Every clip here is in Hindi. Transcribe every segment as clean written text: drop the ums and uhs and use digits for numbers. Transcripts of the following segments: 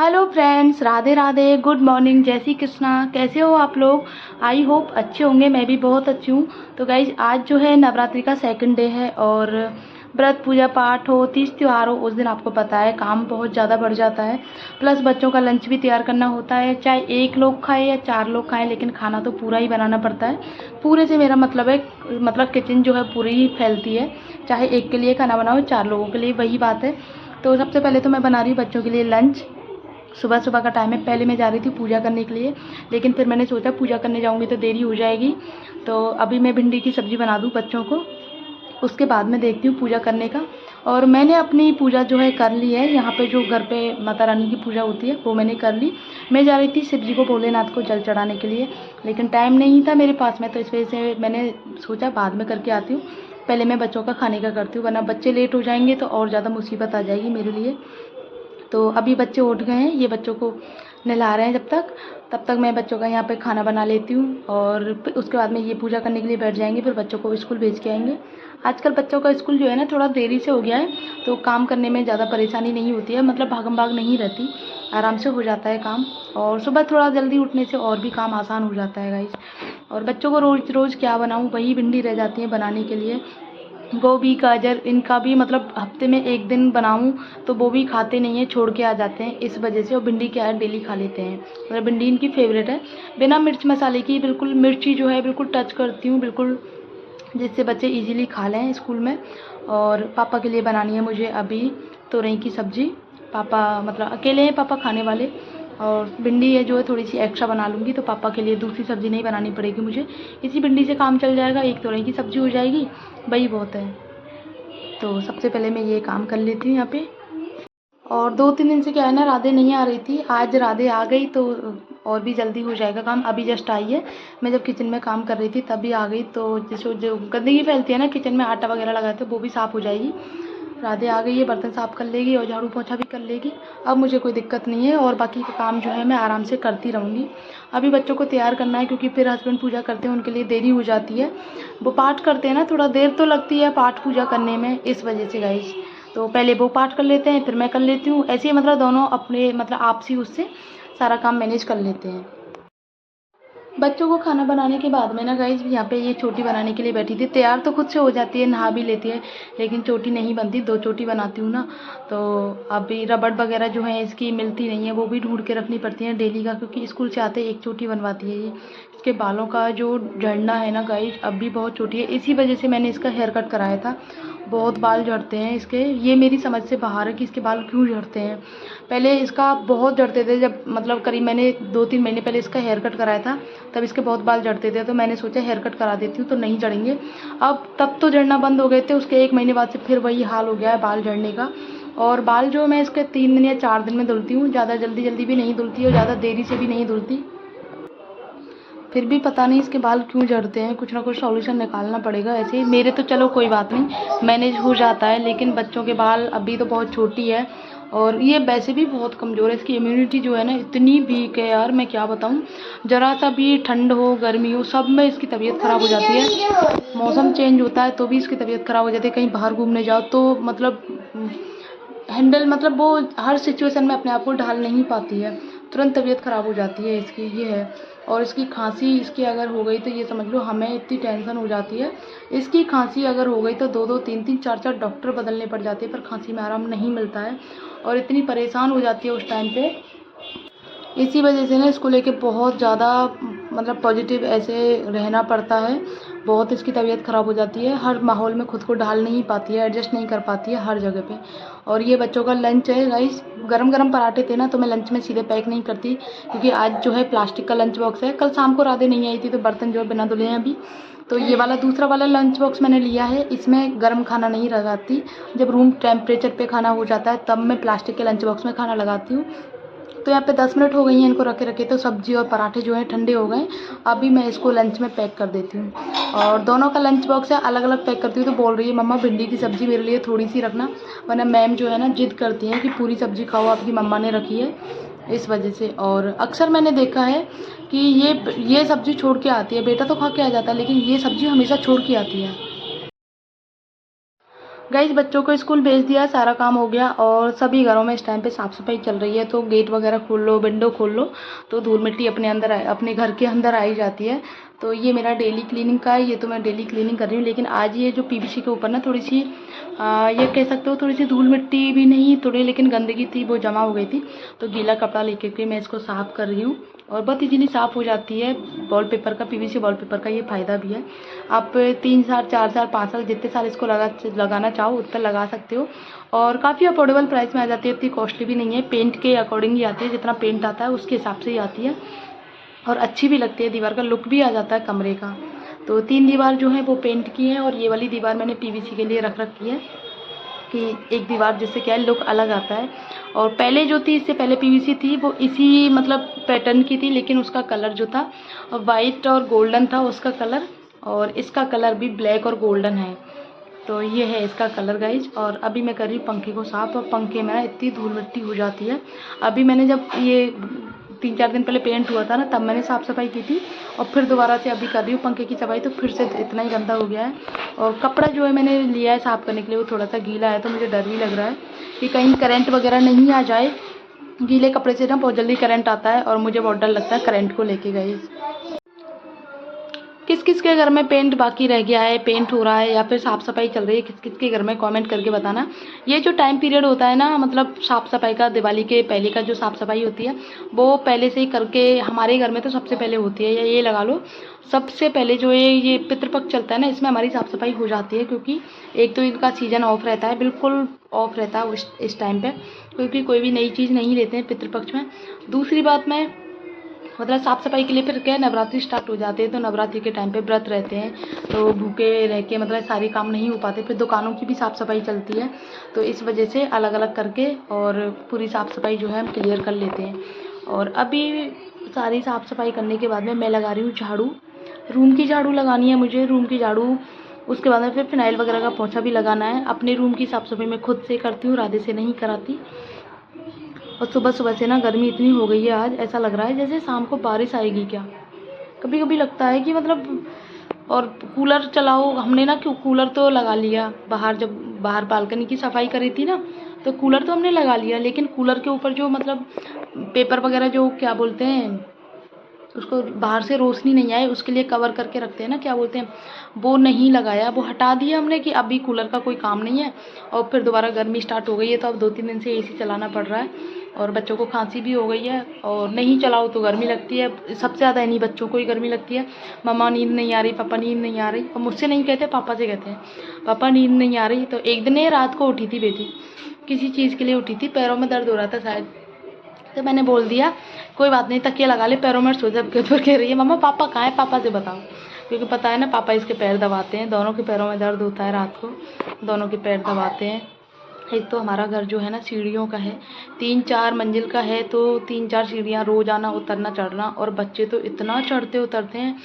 Hello friends, Radhe Radhe, good morning, जय श्री कृष्णा। कैसे हो आप लोग? आई होप अच्छे होंगे। मैं भी बहुत अच्छी हूँ। तो गाइज, आज जो है नवरात्रि का सेकंड डे है और व्रत पूजा पाठ हो, तीज त्यौहार हो, उस दिन आपको पता है काम बहुत ज़्यादा बढ़ जाता है। प्लस बच्चों का लंच भी तैयार करना होता है, चाहे एक लोग खाए या चार लोग खाएं, लेकिन खाना तो पूरा ही बनाना पड़ता है। पूरे से मेरा मतलब है, मतलब किचन जो है पूरी ही फैलती है, चाहे एक के लिए खाना बनाओ चार लोगों के लिए, वही बात है। तो सबसे पहले तो मैं बना रही हूँ बच्चों के लिए लंच। सुबह सुबह का टाइम है। पहले मैं जा रही थी पूजा करने के लिए, लेकिन फिर मैंने सोचा पूजा करने जाऊंगी तो देरी हो जाएगी, तो अभी मैं भिंडी की सब्ज़ी बना दूं बच्चों को, उसके बाद में देखती हूँ पूजा करने का। और मैंने अपनी पूजा जो है कर ली है। यहाँ पे जो घर पे माता रानी की पूजा होती है वो मैंने कर ली। मैं जा रही थी शिव जी को, भोलेनाथ को जल चढ़ाने के लिए, लेकिन टाइम नहीं था मेरे पास में, तो इस वजह से मैंने सोचा बाद में करके आती हूँ, पहले मैं बच्चों का खाने का करती हूँ, वरना बच्चे लेट हो जाएंगे तो और ज़्यादा मुसीबत आ जाएगी मेरे लिए। तो अभी बच्चे उठ गए हैं, ये बच्चों को नहला रहे हैं। तब तक मैं बच्चों का यहाँ पे खाना बना लेती हूँ और फिर उसके बाद में ये पूजा करने के लिए बैठ जाएंगे, फिर बच्चों को स्कूल भेज के आएंगे। आजकल बच्चों का स्कूल जो है ना थोड़ा देरी से हो गया है, तो काम करने में ज़्यादा परेशानी नहीं होती है, मतलब भागम भाग नहीं रहती, आराम से हो जाता है काम। और सुबह थोड़ा जल्दी उठने से और भी काम आसान हो जाता है गाइस। और बच्चों को रोज़ रोज़ क्या बनाऊँ, वही भिंडी रह जाती है बनाने के लिए। गोभी गाजर इनका भी मतलब हफ्ते में एक दिन बनाऊं तो वो भी खाते नहीं है, छोड़ के आ जाते हैं इस वजह से। और भिंडी क्या है, डेली खा लेते हैं, मतलब भिंडी इनकी फेवरेट है। बिना मिर्च मसाले की, बिल्कुल मिर्ची जो है बिल्कुल टच करती हूँ, बिल्कुल जिससे बच्चे इजीली खा लें स्कूल में। और पापा के लिए बनानी है मुझे अभी तोरई की सब्ज़ी। पापा मतलब अकेले हैं पापा खाने वाले, और भिंडी है जो है थोड़ी सी एक्स्ट्रा बना लूँगी, तो पापा के लिए दूसरी सब्ज़ी नहीं बनानी पड़ेगी मुझे, इसी भिंडी से काम चल जाएगा, एक तोरई की सब्ज़ी हो जाएगी, वही बहुत है। तो सबसे पहले मैं ये काम कर लेती हूँ यहाँ पे। और 2-3 दिन से क्या है ना, राधे नहीं आ रही थी, आज राधे आ गई तो और भी जल्दी हो जाएगा काम। अभी जस्ट आई है, मैं जब किचन में काम कर रही थी तभी आ गई, तो जो गंदगी फैलती है ना किचन में, आटा वगैरह लगाते हैं, वो भी साफ़ हो जाएगी। राधे आ गई है, बर्तन साफ़ कर लेगी और झाड़ू पोछा भी कर लेगी, अब मुझे कोई दिक्कत नहीं है। और बाकी का काम जो है मैं आराम से करती रहूँगी। अभी बच्चों को तैयार करना है, क्योंकि फिर हस्बैंड पूजा करते हैं, उनके लिए देरी हो जाती है, वो पाठ करते हैं ना, थोड़ा देर तो लगती है पाठ पूजा करने में, इस वजह से गाइस। तो पहले वो पाठ कर लेते हैं, फिर मैं कर लेती हूँ, ऐसे ही मतलब दोनों अपने मतलब आपसी उससे सारा काम मैनेज कर लेते हैं। बच्चों को खाना बनाने के बाद में ना गाइस, यहाँ पे ये चोटी बनाने के लिए बैठी थी। तैयार तो खुद से हो जाती है, नहा भी लेती है, लेकिन चोटी नहीं बनती, 2 चोटी बनाती हूँ ना, तो अभी रबड़ वगैरह जो है इसकी मिलती नहीं है, वो भी ढूंढ के रखनी पड़ती है डेली का, क्योंकि स्कूल से आते एक चोटी बनवाती है ये। इसके बालों का जो झड़ना है ना गाइस, अब भी बहुत छोटी है, इसी वजह से मैंने इसका हेयर कट कराया था। बहुत बाल झड़ते हैं इसके, ये मेरी समझ से बाहर है कि इसके बाल क्यों झड़ते हैं। पहले इसका बहुत झड़ते थे, जब मतलब करीब मैंने 2-3 महीने पहले इसका हेयर कट कराया था, तब इसके बहुत बाल झड़ते थे, तो मैंने सोचा हेयर कट करा देती हूँ तो नहीं झड़ेंगे। अब तब तो झड़ना बंद हो गए थे, उसके 1 महीने बाद से फिर वही हाल हो गया है बाल झड़ने का। और बाल जो मैं इसके 3 दिन या 4 दिन में धुलती हूँ, ज़्यादा जल्दी भी नहीं धुलती और ज़्यादा देरी से भी नहीं धुलती। फिर भी पता नहीं इसके बाल क्यों झड़ते हैं, कुछ ना कुछ सॉल्यूशन निकालना पड़ेगा। ऐसे मेरे तो चलो कोई बात नहीं, मैनेज हो जाता है, लेकिन बच्चों के बाल अभी तो बहुत छोटी है, और ये वैसे भी बहुत कमज़ोर है, इसकी इम्यूनिटी जो है ना इतनी वीक है यार, मैं क्या बताऊँ। ज़रा सा भी ठंड हो गर्मी हो, सब में इसकी तबीयत ख़राब हो जाती है। मौसम चेंज होता है तो भी इसकी तबीयत ख़राब हो जाती है, कहीं बाहर घूमने जाओ तो मतलब हैंडल, मतलब वो हर सिचुएशन में अपने आप को ढाल नहीं पाती है, तुरंत तबीयत ख़राब हो जाती है इसकी, ये है। और इसकी खांसी इसकी अगर हो गई तो ये समझ लो हमें इतनी टेंशन हो जाती है। इसकी खांसी अगर हो गई तो 2-2 3-3 4-4 डॉक्टर बदलने पड़ जाते हैं, पर खांसी में आराम नहीं मिलता है, और इतनी परेशान हो जाती है उस टाइम पे। इसी वजह से ना इसको लेके बहुत ज़्यादा मतलब पॉजिटिव ऐसे रहना पड़ता है। बहुत इसकी तबीयत ख़राब हो जाती है, हर माहौल में खुद को ढाल नहीं पाती है, एडजस्ट नहीं कर पाती है हर जगह पे। और ये बच्चों का लंच है गाइस, गरम गरम पराठे थे ना, तो मैं लंच में सीधे पैक नहीं करती, क्योंकि आज जो है प्लास्टिक का लंच बॉक्स है। कल शाम को राधे नहीं आई थी तो बर्तन जो है बिना धुले हैं अभी, तो ये वाला दूसरा वाला लंच बॉक्स मैंने लिया है, इसमें गर्म खाना नहीं लगाती। जब रूम टेम्परेचर पे खाना हो जाता है तब मैं प्लास्टिक के लंच बॉक्स में खाना लगाती हूँ। तो यहाँ पे 10 मिनट हो गई हैं इनको रखे रखे, तो सब्जी और पराठे जो हैं ठंडे हो गए। अभी मैं इसको लंच में पैक कर देती हूँ, और दोनों का लंच बॉक्स है अलग अलग पैक करती हूँ। तो बोल रही है मम्मा भिंडी की सब्ज़ी मेरे लिए थोड़ी सी रखना, वरना मैम जो है ना जिद करती हैं कि पूरी सब्ज़ी खाओ, आपकी मम्मा ने रखी है, इस वजह से। और अक्सर मैंने देखा है कि ये सब्ज़ी छोड़ के आती है, बेटा तो खा के आ जाता है, लेकिन ये सब्ज़ी हमेशा छोड़ के आती है। गाइस बच्चों को स्कूल भेज दिया, सारा काम हो गया और सभी घरों में इस टाइम पे साफ़ सफाई चल रही है। तो गेट वगैरह खोल लो, विंडो खोल लो तो धूल मिट्टी अपने घर के अंदर आ ही जाती है। तो ये मेरा डेली क्लीनिंग का है, ये तो मैं डेली क्लीनिंग कर रही हूँ। लेकिन आज ये जो पीवीसी के ऊपर ना थोड़ी सी ये कह सकते हो थोड़ी सी धूल मिट्टी भी नहीं, थोड़ी लेकिन गंदगी थी, वो जमा हो गई थी। तो गीला कपड़ा लेके के मैं इसको साफ़ कर रही हूँ और बहुत इजीली साफ़ हो जाती है। वॉलपेपर का, पीवीसी वॉलपेपर का ये फ़ायदा भी है। आप 3 साल, 4 साल, 5 साल जितने साल इसको लगाना चाहो उतना लगा सकते हो और काफ़ी अफोर्डेबल प्राइस में आ जाती है। इतनी कॉस्टली भी नहीं है, पेंट के अकॉर्डिंग ही आती है, जितना पेंट आता है उसके हिसाब से ही आती है और अच्छी भी लगती है। दीवार का लुक भी आ जाता है कमरे का। तो 3 दीवार जो है वो पेंट की है और ये वाली दीवार मैंने पीवीसी के लिए रख रखी है कि एक दीवार जिससे क्या है लुक अलग आता है। और पहले जो थी, इससे पहले पीवीसी थी, वो इसी मतलब पैटर्न की थी, लेकिन उसका कलर जो था वाइट और गोल्डन था उसका कलर, और इसका कलर भी ब्लैक और गोल्डन है। तो ये है इसका कलर गाइज। और अभी मैं कर रही हूँ पंखे को साफ़ और पंखे में ना इतनी धूल मिट्टी हो जाती है। अभी मैंने जब ये 3-4 दिन पहले पेंट हुआ था ना, तब मैंने साफ़ सफाई की थी और फिर दोबारा से अभी कर रही हूँ पंखे की सफाई, तो फिर से इतना ही गंदा हो गया है। और कपड़ा जो है मैंने लिया है साफ़ करने के लिए वो थोड़ा सा गीला है, तो मुझे डर भी लग रहा है कि कहीं करंट वगैरह नहीं आ जाए। गीले कपड़े से ना बहुत जल्दी करंट आता है और मुझे बहुत डर लगता है करंट को लेके गाइस। किस किस के घर में पेंट बाकी रह गया है, पेंट हो रहा है या फिर साफ़ सफाई चल रही है, किस किस के घर में कमेंट करके बताना। ये जो टाइम पीरियड होता है ना, मतलब साफ़ सफाई का, दिवाली के पहले का जो साफ़ सफाई होती है वो पहले से ही करके, हमारे घर में तो सबसे पहले होती है, या ये लगा लो सबसे पहले जो ये पितृपक्ष चलता है ना, इसमें हमारी साफ़ सफाई हो जाती है। क्योंकि एक तो इनका सीज़न ऑफ रहता है, बिल्कुल ऑफ रहता है इस टाइम पर, क्योंकि कोई भी नई चीज़ नहीं लेते हैं पितृपक्ष में। दूसरी बात, मैं मतलब साफ़ सफाई के लिए फिर क्या है, नवरात्रि स्टार्ट हो जाते हैं, तो नवरात्रि के टाइम पे व्रत रहते हैं, तो भूखे रह के मतलब सारे काम नहीं हो पाते। फिर दुकानों की भी साफ़ सफाई चलती है, तो इस वजह से अलग अलग करके और पूरी साफ़ सफाई जो है हम क्लियर कर लेते हैं। और अभी सारी साफ़ सफाई करने के बाद में मैं लगा रही हूँ झाड़ू। रूम की झाड़ू लगानी है मुझे, रूम की झाड़ू। उसके बाद में फिर फिनाइल वगैरह का पोछा भी लगाना है। अपने रूम की साफ़ सफाई मैं खुद से करती हूँ, राधे से नहीं कराती। और सुबह सुबह से ना गर्मी इतनी हो गई है, आज ऐसा लग रहा है जैसे शाम को बारिश आएगी क्या। कभी कभी लगता है कि मतलब, और कूलर चलाओ हमने ना, क्यों कूलर तो लगा लिया बाहर, जब बाहर बालकनी की सफाई करी थी ना, तो कूलर तो हमने लगा लिया, लेकिन कूलर के ऊपर जो मतलब पेपर वगैरह जो क्या बोलते हैं उसको, बाहर से रोशनी नहीं आए उसके लिए कवर करके रखते हैं ना, क्या बोलते हैं, वो नहीं लगाया, वो हटा दिया हमने कि अभी कूलर का कोई काम नहीं है। और फिर दोबारा गर्मी स्टार्ट हो गई है, तो अब 2-3 दिन से एसी चलाना पड़ रहा है और बच्चों को खांसी भी हो गई है, और नहीं चलाओ तो गर्मी लगती है। सबसे ज़्यादा इन्हीं बच्चों को ही गर्मी लगती है, मम्मा नींद नहीं आ रही, पापा नींद नहीं आ रही। और मुझसे नहीं कहते, पापा से कहते हैं, पापा नींद नहीं आ रही। तो एक दिन ये रात को उठी थी बेटी, किसी चीज़ के लिए उठी थी, पैरों में दर्द हो रहा था शायद, तो मैंने बोल दिया कोई बात नहीं, तकिया लगा ले, पैरों में सो जा। तो कह रही है मम्मा पापा कहाँ है, पापा से बताओ, क्योंकि पता है ना पापा इसके पैर दबाते हैं, दोनों के पैरों में दर्द होता है रात को, दोनों के पैर दबाते हैं। एक तो हमारा घर जो है ना सीढ़ियों का है, 3-4 मंजिल का है, तो 3-4 सीढ़ियाँ रोज़ आना उतरना चढ़ना, और बच्चे तो इतना चढ़ते उतरते हैं,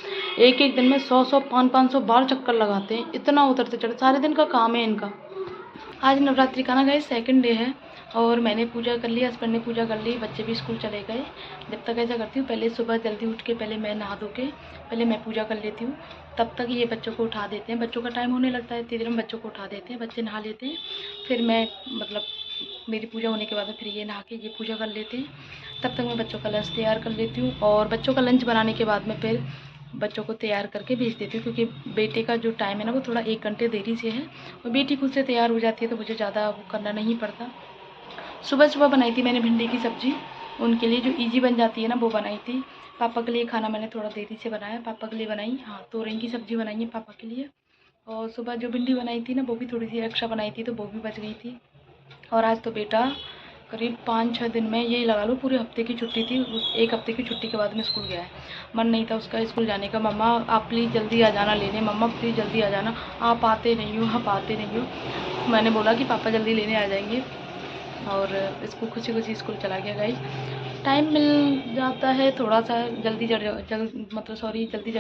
एक एक दिन में 100-100 500-500 बार चक्कर लगाते हैं, इतना उतरते चढ़ते, सारे दिन का काम है इनका। आज नवरात्रि का ना गाइस सेकंड डे है और मैंने पूजा कर ली, हस्बैंड ने पूजा कर ली, बच्चे भी स्कूल चले गए। जब तक ऐसा करती हूँ, पहले सुबह जल्दी उठ के पहले मैं नहा धो के पहले मैं पूजा कर लेती हूँ, तब तक ये बच्चों को उठा देते हैं, बच्चों का टाइम होने लगता है, इतनी देर में बच्चों को उठा देते हैं, बच्चे नहा लेते हैं, फिर मैं मतलब मेरी पूजा होने के बाद में फिर ये नहा के ये पूजा कर लेते हैं, तब तक मैं बच्चों का लंच तैयार कर लेती हूँ। और बच्चों का लंच बनाने के बाद में फिर बच्चों को तैयार करके भेज देती हूँ, क्योंकि बेटे का जो टाइम है ना वो थोड़ा 1 घंटे देरी से है, और बेटी खुद से तैयार हो जाती है, तो मुझे ज़्यादा वो करना नहीं पड़ता। सुबह सुबह बनाई थी मैंने भिंडी की सब्ज़ी, उनके लिए जो इजी बन जाती है ना वो बनाई थी। पापा के लिए खाना मैंने थोड़ा देरी से बनाया, पापा के लिए बनाई, हाँ तोरई की सब्ज़ी बनाई है पापा के लिए। और सुबह जो भिंडी बनाई थी ना वो भी थोड़ी सी एक्स्ट्रा बनाई थी, तो वो भी बच गई थी। और आज तो बेटा करीब 5-6 दिन में ये लगा लो पूरे हफ्ते की छुट्टी थी, उस 1 हफ्ते की छुट्टी के बाद में स्कूल गया है। मन नहीं था उसका स्कूल जाने का, मम्मा आप प्लीज़ जल्दी आ जाना लेने, मम्मा प्लीज़ जल्दी आ जाना, आप आते नहीं हो, आप आते नहीं हो। मैंने बोला कि पापा जल्दी लेने आ जाएंगे, और इसको खुशी खुशी स्कूल चला गया गाइस। टाइम मिल जाता है थोड़ा सा, जल्दी जग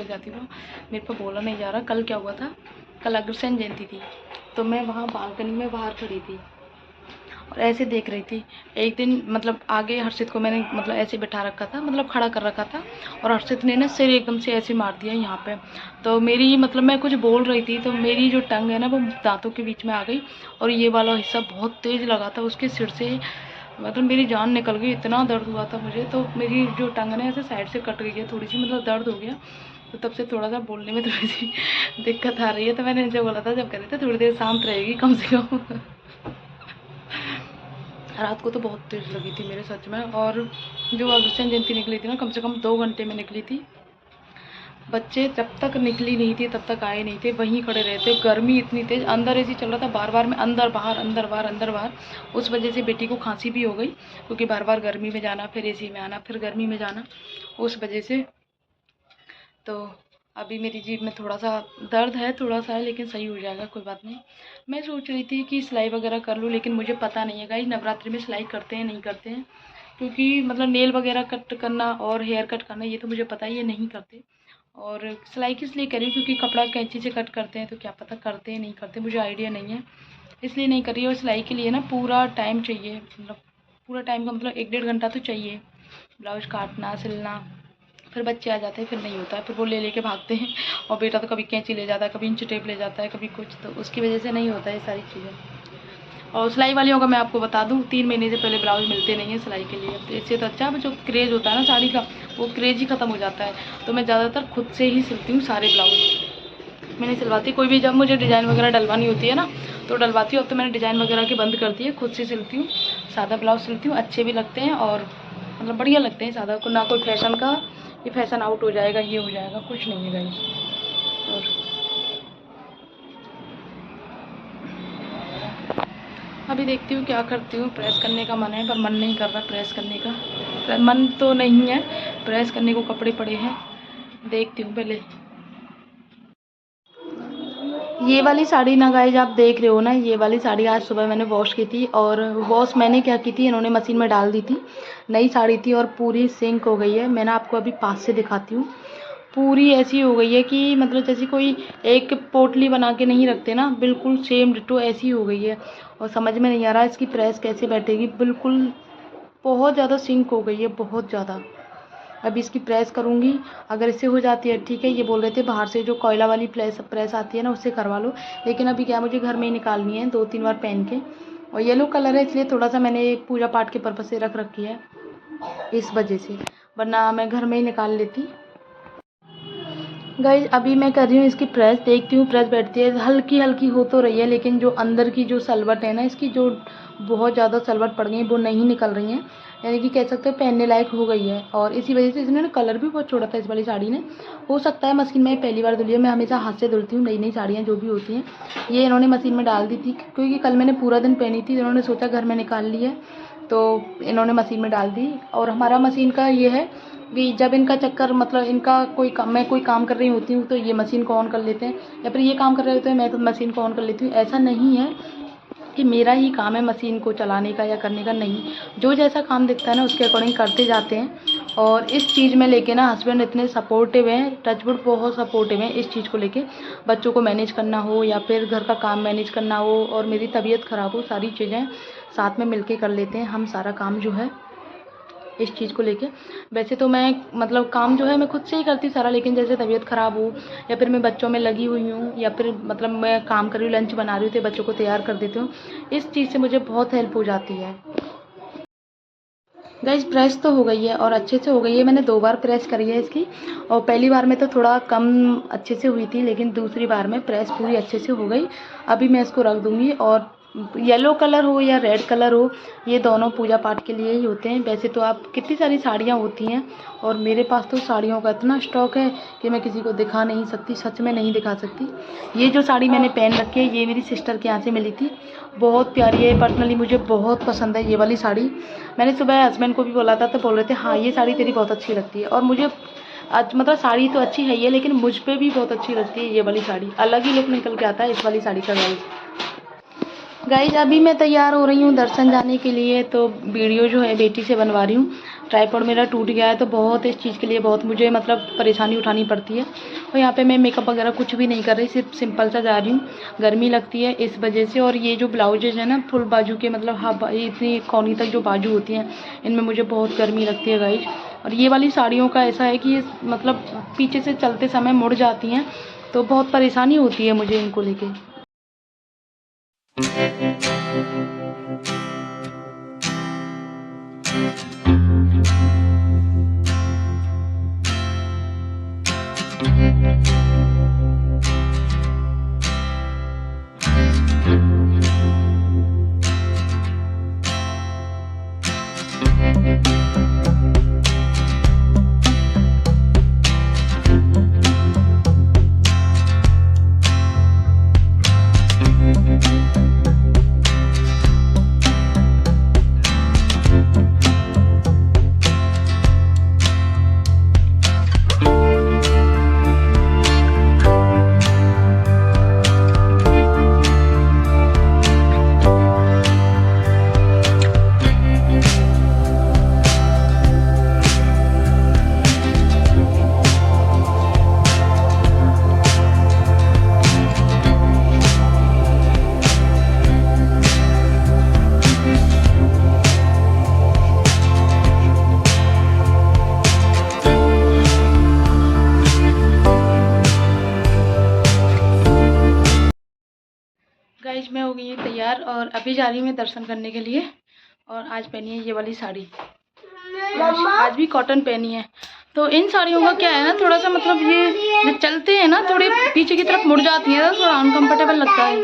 जाती हूँ। मेरे पर बोला नहीं जा रहा। कल क्या हुआ था, कल अग्रसेन जयंती थी, तो मैं वहाँ बालकनी में बाहर खड़ी थी और ऐसे देख रही थी। एक दिन मतलब आगे हर्षित को मैंने मतलब ऐसे बिठा रखा था, मतलब खड़ा कर रखा था, और हर्षित ने ना सिर एकदम से ऐसे मार दिया यहाँ पे। तो मेरी मतलब मैं कुछ बोल रही थी तो मेरी जो टंग है ना वो दांतों के बीच में आ गई, और ये वाला हिस्सा बहुत तेज़ लगा था उसके सिर से, मतलब मेरी जान निकल गई, इतना दर्द हुआ था मुझे। तो मेरी जो टंग है ऐसे साइड से कट गई है थोड़ी सी, मतलब दर्द हो गया। तो तब से थोड़ा सा बोलने में थोड़ी सी दिक्कत आ रही है। तो मैंने इनसे बोला था जब कह रहे थे थोड़ी देर शांत रहेगी कम से कम। रात को तो बहुत तेज़ लगी थी मेरे सच में। और जो अगस्त जयंती निकली थी ना कम से कम 2 घंटे में निकली थी। बच्चे जब तक निकली नहीं थी तब तक आए नहीं थे, वहीं खड़े रहते। गर्मी इतनी तेज़, अंदर एसी चल रहा था, बार बार में अंदर बाहर अंदर बाहर अंदर बाहर। उस वजह से बेटी को खांसी भी हो गई, क्योंकि बार बार गर्मी में जाना, फिर एसी में आना, फिर गर्मी में जाना, उस वजह से। तो अभी मेरी जीभ में थोड़ा सा दर्द है, थोड़ा सा है, लेकिन सही हो जाएगा, कोई बात नहीं। मैं सोच रही थी कि सिलाई वगैरह कर लूँ, लेकिन मुझे पता नहीं है गाइस नवरात्रि में सिलाई करते हैं नहीं करते हैं, क्योंकि मतलब नेल वगैरह कट करना और हेयर कट करना ये तो मुझे पता ही है नहीं करते। और सिलाई किस लिए करी, क्योंकि कपड़ा कैंची से कट करते हैं तो क्या पता करते हैं नहीं करते, मुझे आइडिया नहीं है, इसलिए नहीं करी। और सिलाई के लिए ना पूरा टाइम चाहिए, मतलब पूरा टाइम का मतलब 1-1.5 घंटा तो चाहिए, ब्लाउज काटना सिलना। फिर बच्चे आ जाते हैं, फिर नहीं होता है, फिर वो ले लेके भागते हैं। और बेटा तो कभी कैंची ले जाता है, कभी इंच टेप ले जाता है, कभी कुछ, तो उसकी वजह से नहीं होता है ये सारी चीज़ें। और सिलाई वालियों का मैं आपको बता दूं 3 महीने से पहले ब्लाउज मिलते नहीं है सिलाई के लिए। तो इससे तो अच्छा जो क्रेज़ होता है ना साड़ी का, वो क्रेज़ ही ख़त्म हो जाता है। तो मैं ज़्यादातर खुद से ही सिलती हूँ सारे ब्लाउज, मैं नहीं सिलवाती कोई भी। जब मुझे डिज़ाइन वगैरह डलवानी होती है ना तो डलवाती हूँ। अब तो मैंने डिज़ाइन वगैरह की बंद कर दी है, खुद से सिलती हूँ। सादा ब्लाउज सिलती हूँ, अच्छे भी लगते हैं और मतलब बढ़िया लगते हैं सादा को, ना कोई फैशन का ये फैशन आउट हो जाएगा, ये हो जाएगा, कुछ नहीं है गाइस। और अभी देखती हूँ क्या करती हूँ। प्रेस करने का मन है पर मन नहीं कर रहा प्रेस करने का, मन तो नहीं है प्रेस करने को, कपड़े पड़े हैं, देखती हूँ पहले। ये वाली साड़ी ना गाइस आप देख रहे हो ना, ये वाली साड़ी आज सुबह मैंने वॉश की थी, और वॉश मैंने क्या की थी, इन्होंने मशीन में डाल दी थी। नई साड़ी थी और पूरी सिंक हो गई है। मैं ना आपको अभी पास से दिखाती हूँ, पूरी ऐसी हो गई है कि मतलब जैसे कोई एक पोटली बना के नहीं रखते ना, बिल्कुल सेम डिट्टो ऐसी हो गई है। और समझ में नहीं आ रहा इसकी प्रेस कैसे बैठेगी, बिल्कुल बहुत ज़्यादा सिंक हो गई है, बहुत ज़्यादा। अभी इसकी प्रेस करूँगी, अगर इससे हो जाती है ठीक है। ये बोल रहे थे बाहर से जो कोयला वाली प्रेस आती है ना उससे करवा लो, लेकिन अभी क्या मुझे घर में ही निकालनी है 2-3 बार पहन के। और येलो कलर है इसलिए थोड़ा सा मैंने पूजा पाठ के पर्पज़ से रख रखी है इस वजह से, वरना मैं घर में ही निकाल लेती। गाइज अभी मैं कर रही हूँ इसकी प्रेस, देखती हूँ प्रेस बैठती है, हल्की हल्की हो तो रही है, लेकिन जो अंदर की जो सलवट है ना इसकी, जो बहुत ज़्यादा सलवट पड़ गई है वो नहीं निकल रही हैं, यानी कि कह सकते हो पहनने लायक हो गई है। और इसी वजह से इसने ना कलर भी बहुत छोड़ा था इस वाली साड़ी ने, हो सकता है मशीन में पहली बार धुली है, मैं हमेशा हाथ से धुलती हूँ नई नई साड़ियाँ जो भी होती हैं। ये इन्होंने मशीन में डाल दी थी क्योंकि कल मैंने पूरा दिन पहनी थी, इन्होंने सोचा घर में निकाल ली है तो इन्होंने मशीन में डाल दी। और हमारा मशीन का ये है कि जब इनका चक्कर मतलब इनका कोई काम, मैं कोई काम कर रही होती हूँ तो ये मशीन को ऑन कर लेते हैं, या फिर ये काम कर रहे होते हैं मैं तो मशीन को ऑन कर लेती हूँ। ऐसा नहीं है कि मेरा ही काम है मशीन को चलाने का या करने का, नहीं, जो जैसा काम दिखता है ना उसके अकॉर्डिंग करते जाते हैं। और इस चीज़ में लेके ना हस्बैंड इतने सपोर्टिव हैं, टचवुड बहुत सपोर्टिव हैं इस चीज़ को लेके। बच्चों को मैनेज करना हो या फिर घर का काम मैनेज करना हो और मेरी तबीयत ख़राब हो, सारी चीज़ें साथ में मिलके कर लेते हैं हम सारा काम जो है इस चीज़ को लेके। वैसे तो मैं मतलब काम जो है मैं खुद से ही करती सारा, लेकिन जैसे तबीयत ख़राब हो या फिर मैं बच्चों में लगी हुई हूँ या फिर मतलब मैं काम कर रही हूँ, लंच बना रही हूँ तो बच्चों को तैयार कर देती हूँ, इस चीज़ से मुझे बहुत हेल्प हो जाती है। गाइस प्रेस तो हो गई है और अच्छे से हो गई है, मैंने 2 बार प्रेस करी है इसकी, और पहली बार में तो थोड़ा कम अच्छे से हुई थी, लेकिन दूसरी बार में प्रेस पूरी अच्छे से हो गई। अभी मैं इसको रख दूँगी। और येलो कलर हो या रेड कलर हो, ये दोनों पूजा पाठ के लिए ही होते हैं। वैसे तो आप कितनी सारी साड़ियाँ होती हैं और मेरे पास तो साड़ियों का इतना स्टॉक है कि मैं किसी को दिखा नहीं सकती, सच में नहीं दिखा सकती। ये जो साड़ी मैंने पहन रखी है ये मेरी सिस्टर के यहाँ से मिली थी, बहुत प्यारी है, पर्सनली मुझे बहुत पसंद है ये वाली साड़ी। मैंने सुबह हस्बैंड को भी बोला था तो बोल रहे थे हाँ ये साड़ी तेरी बहुत अच्छी लगती है, और मुझे आज मतलब साड़ी तो अच्छी है ये, लेकिन मुझ पर भी बहुत अच्छी लगती है ये वाली साड़ी, अलग ही लुक निकल के आता है इस वाली साड़ी का। गाइज अभी मैं तैयार हो रही हूँ दर्शन जाने के लिए। तो वीडियो जो है बेटी से बनवा रही हूँ। ट्राइपॉड मेरा टूट गया है तो बहुत इस चीज़ के लिए बहुत मुझे मतलब परेशानी उठानी पड़ती है। और यहाँ पे मैं मेकअप वगैरह कुछ भी नहीं कर रही, सिर्फ सिंपल सा जा रही हूँ। गर्मी लगती है इस वजह से। और ये जो ब्लाउजेज है ना फुल बाजू के, मतलब हाफ इतनी कोनी तक जो बाजू होती हैं, इनमें मुझे बहुत गर्मी लगती है गाइज। और ये वाली साड़ियों का ऐसा है कि ये मतलब पीछे से चलते समय मुड़ जाती हैं, तो बहुत परेशानी होती है मुझे इनको लेके। गाइज मैं हो गई हूँ तैयार और अभी जा रही हूँ मैं दर्शन करने के लिए। और आज पहनी है ये वाली साड़ी, आज भी कॉटन पहनी है। तो इन साड़ियों का क्या है ना, थोड़ा सा मतलब ये जब चलते हैं ना थोड़े पीछे की तरफ मुड़ जाती है, तो थोड़ा अनकंफर्टेबल लगता है।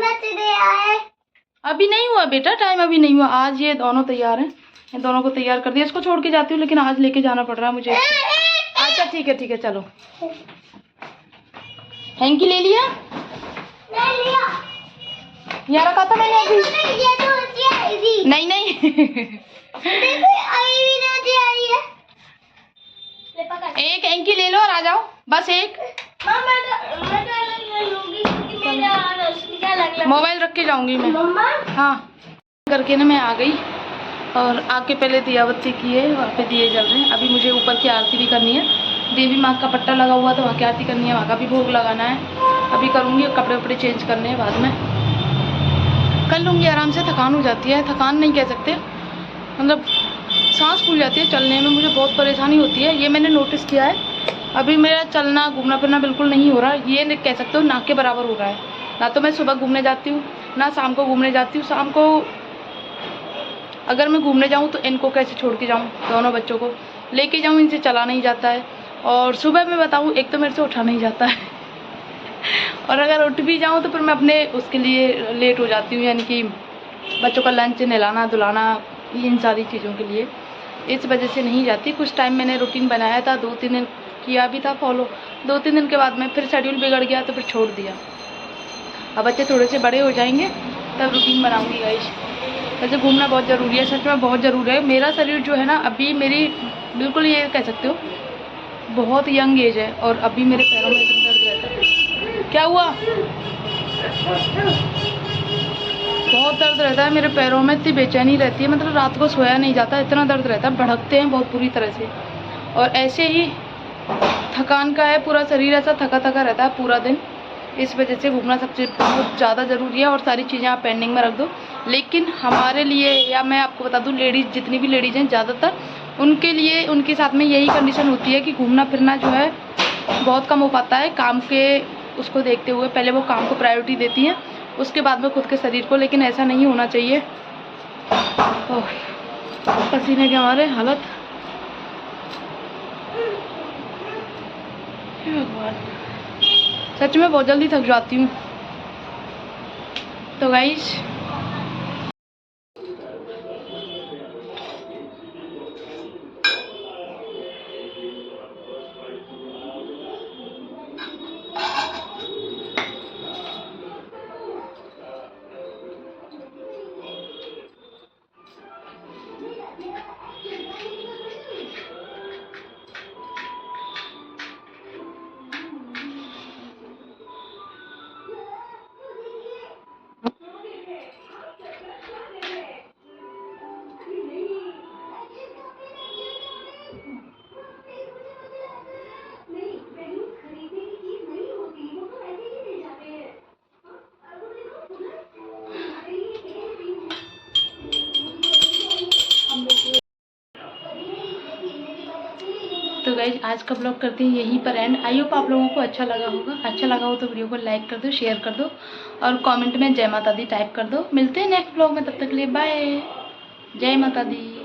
अभी नहीं हुआ बेटा, टाइम अभी नहीं हुआ। आज ये दोनों तैयार हैं, इन दोनों को तैयार कर दिया। इसको छोड़ के जाती हूँ लेकिन आज लेके जाना पड़ रहा है मुझे। अच्छा ठीक है चलो। हैंकी ले लिया? यहाँ रखा था मैंने अभी। नहीं एक हैंकी ले लो और आ जाओ, बस एक। मोबाइल रख के जाऊंगी मैं। हाँ करके ना मैं आ गई और आके पहले दियाबत्ती की है, वहाँ पे दिए जल रहे हैं। अभी मुझे ऊपर की आरती भी करनी है। देवी माँ का पट्टा लगा हुआ तो वहाँ की आरती करनी है, वहाँ का भी भोग लगाना है। अभी करूँगी, कपड़े वपड़े चेंज करने हैं बाद में कर लूँगी आराम से। थकान हो जाती है, थकान नहीं कह सकते, मतलब सांस फूल जाती है चलने में, मुझे बहुत परेशानी होती है। ये मैंने नोटिस किया है। अभी मेरा चलना घूमना फिरना बिल्कुल नहीं हो रहा, ये कह सकते हो ना के बराबर हो रहा है। ना तो मैं सुबह घूमने जाती हूँ ना शाम को घूमने जाती हूँ। शाम को अगर मैं घूमने जाऊँ तो इनको कैसे छोड़ के जाऊँ, दोनों बच्चों को लेके जाऊँ, इनसे चला नहीं जाता है। और सुबह मैं बताऊँ एक तो मेरे से उठा नहीं जाता है और अगर उठ भी जाऊँ तो फिर मैं अपने उसके लिए लेट हो जाती हूँ, यानी कि बच्चों का लंच नहलाना धुलाना, इन सारी चीज़ों के लिए। इस वजह से नहीं जाती। कुछ टाइम मैंने रूटीन बनाया था, 2-3 दिन किया भी था फॉलो। 2-3 दिन के बाद में फिर शेड्यूल बिगड़ गया तो फिर छोड़ दिया। अब बच्चे थोड़े से बड़े हो जाएंगे तब रूटीन बनाऊँगी गाइस। वैसे घूमना बहुत ज़रूरी है, सच में बहुत ज़रूरी है। मेरा शरीर जो है ना अभी मेरी बिल्कुल ये कह सकते हो बहुत यंग एज है और अभी मेरे पैरों में इतना दर्द रहता है। क्या हुआ? बहुत दर्द रहता है मेरे पैरों में, इतनी बेचैनी रहती है, मतलब रात को सोया नहीं जाता, इतना दर्द रहता है, भड़कते हैं बहुत बुरी तरह से। और ऐसे ही थकान का है, पूरा शरीर ऐसा थका थका रहता है पूरा दिन। इस वजह से घूमना सबसे बहुत ज़्यादा ज़रूरी है। और सारी चीज़ें आप पेंडिंग में रख दो। लेकिन हमारे लिए, या मैं आपको बता दूं, लेडीज़ जितनी भी लेडीज़ हैं ज़्यादातर उनके लिए, उनके साथ में यही कंडीशन होती है कि घूमना फिरना जो है बहुत कम हो पाता है। काम के उसको देखते हुए पहले वो काम को प्रायोरिटी देती हैं, उसके बाद में खुद के शरीर को। लेकिन ऐसा नहीं होना चाहिए। पसीने के हमारे हालत, भगवान सच में बहुत जल्दी थक जाती हूँ। तो गाइस गाइज आज का ब्लॉग करते हैं यहीं पर एंड। आई होप आप लोगों को अच्छा लगा होगा। अच्छा लगा हो तो वीडियो को लाइक कर दो, शेयर कर दो और कमेंट में जय माता दी टाइप कर दो। मिलते हैं नेक्स्ट ब्लॉग में, तब तक के लिए बाय। जय माता दी।